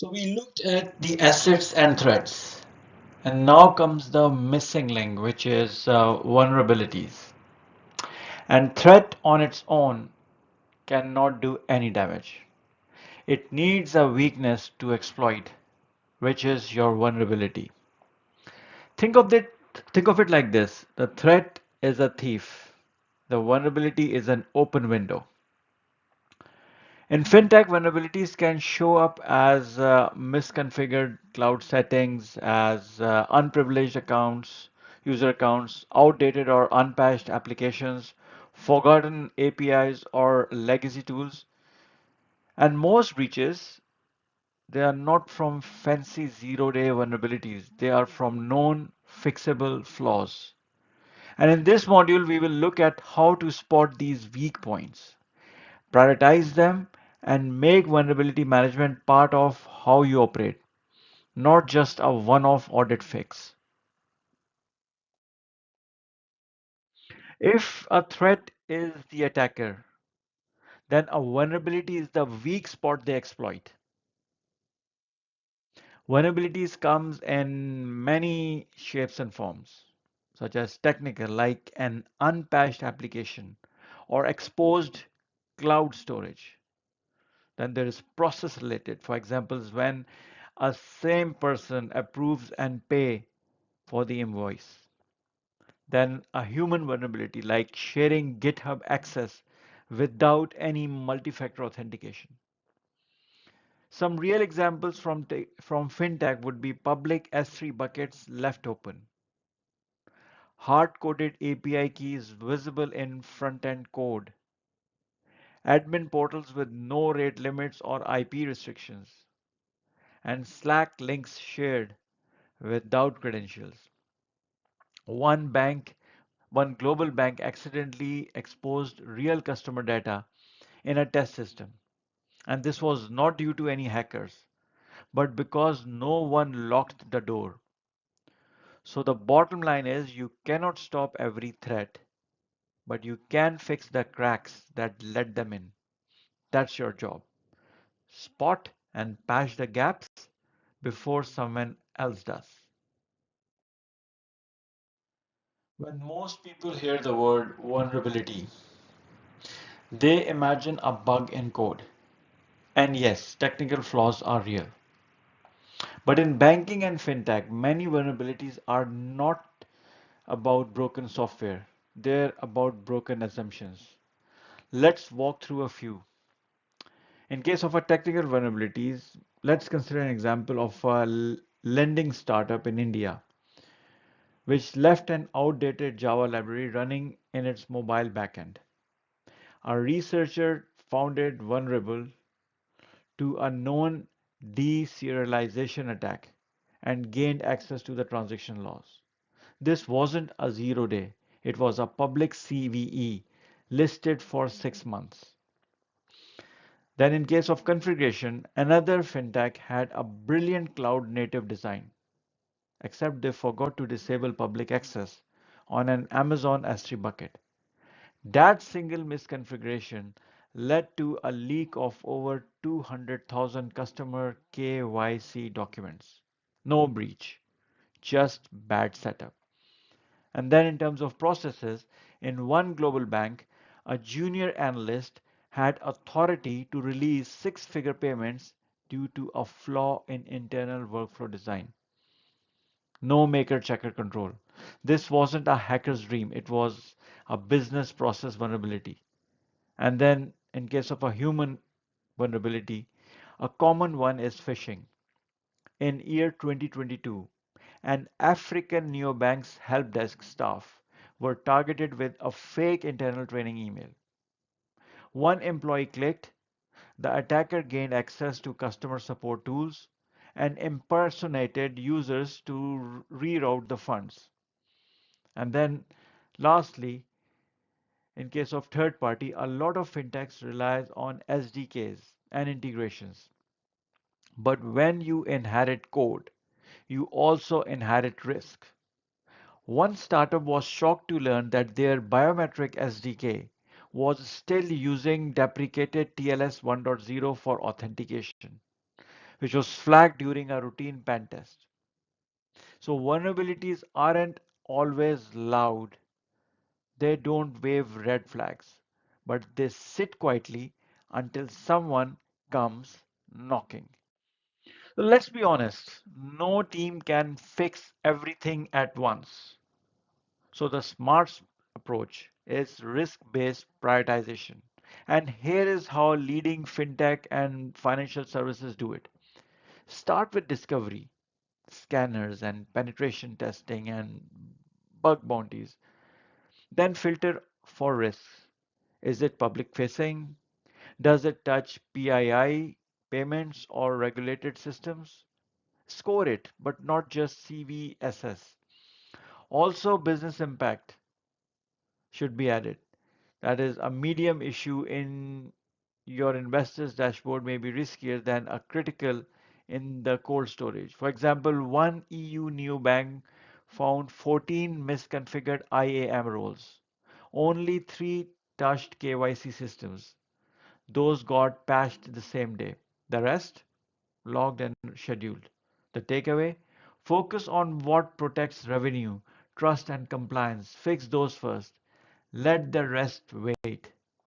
So we looked at the assets and threats, and now comes the missing link, which is vulnerabilities. And threat on its own cannot do any damage. It needs a weakness to exploit, which is your vulnerability. Think of it, think of it like this. The threat is a thief. The vulnerability is an open window. In fintech, vulnerabilities can show up as misconfigured cloud settings, as unprivileged accounts, user accounts, outdated or unpatched applications, forgotten APIs or legacy tools. And most breaches, they are not from fancy zero-day vulnerabilities. They are from known fixable flaws. And in this module, we will look at how to spot these weak points, prioritize them, and make vulnerability management part of how you operate, not just a one-off audit fix. If a threat is the attacker, then a vulnerability is the weak spot they exploit. Vulnerabilities comes in many shapes and forms, such as technical, like an unpatched application, or exposed cloud storage. Then there is process related. For example, when a same person approves and pay for the invoice. Then a human vulnerability like sharing GitHub access without any multi-factor authentication. Some real examples from fintech would be public S3 buckets left open, hard-coded API keys visible in front-end code, admin portals with no rate limits or IP restrictions, and Slack links shared without credentials. One bank, one global bank accidentally exposed real customer data in a test system. And this was not due to any hackers, but because no one locked the door. So the bottom line is you cannot stop every threat, but you can fix the cracks that let them in. That's your job. Spot and patch the gaps before someone else does. When most people hear the word vulnerability, they imagine a bug in code. And yes, technical flaws are real. But in banking and fintech, many vulnerabilities are not about broken software, they're about broken assumptions. Let's walk through a few. In case of a technical vulnerabilities, let's consider an example of a lending startup in India, which left an outdated Java library running in its mobile backend. A researcher found it vulnerable to a known deserialization attack and gained access to the transaction logs. This wasn't a zero day, it was a public CVE listed for 6 months. Then, in case of configuration, another fintech had a brilliant cloud native design, except they forgot to disable public access on an Amazon S3 bucket. That single misconfiguration led to a leak of over 200,000 customer KYC documents. No breach, just bad setup. And then, in terms of processes, in one global bank, a junior analyst had authority to release six-figure payments due to a flaw in internal workflow design. No maker checker control. This wasn't a hacker's dream, it was a business process vulnerability. And then, in case of a human vulnerability, a common one is phishing. In year 2022, an African neobank's help desk staff were targeted with a fake internal training email. One employee clicked, the attacker gained access to customer support tools and impersonated users to reroute the funds. And then, lastly, in case of third party, a lot of fintechs relies on SDKs and integrations. But when you inherit code, you also inherit risk. One startup was shocked to learn that their biometric SDK was still using deprecated TLS 1.0 for authentication, which was flagged during a routine pen test. So vulnerabilities aren't always loud. They don't wave red flags, but they sit quietly until someone comes knocking. So let's be honest, no team can fix everything at once. So the smart approach is risk-based prioritization. And here is how leading fintech and financial services do it. Start with discovery, scanners and penetration testing and bug bounties. Then filter for risks. Is it public facing? Does it touch PII payments or regulated systems? Score it, but not just CVSS. Also, business impact should be added. That is, a medium issue in your investor's dashboard may be riskier than a critical in the cold storage. For example, one EU neobank found 14 misconfigured IAM roles. Only 3 touched KYC systems. Those got patched the same day. The rest logged and scheduled. The takeaway? Focus on what protects revenue, trust, and compliance. Fix those first. Let the rest wait.